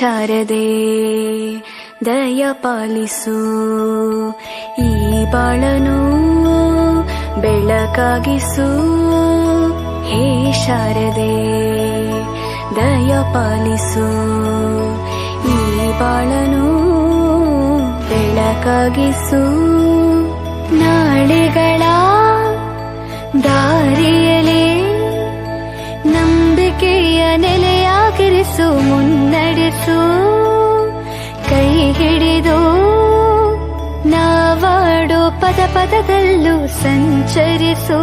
ಶಾರದೆ ದಯ ಪಾಲಿಸು, ಈ ಬಾಳನು ಬೆಳಕಾಗಿಸು. ಹೇ ಶಾರದೆ ದಯ ಪಾಲಿಸು, ಈ ಬಾಳನು ಬೆಳಕಾಗಿಸು. ನಾಳೆಗಳ ದಾರಿಯಲೇ ನಂಬಿಕೆಯ ನೆಲೆಯಾಗಿರಿಸು, ಮುನ್ನಡೆಸು. ಕೈ ಹಿಡಿದು ನಾವಾಡೋ ಪದ ಪದದಲ್ಲೂ ಸಂಚರಿಸು.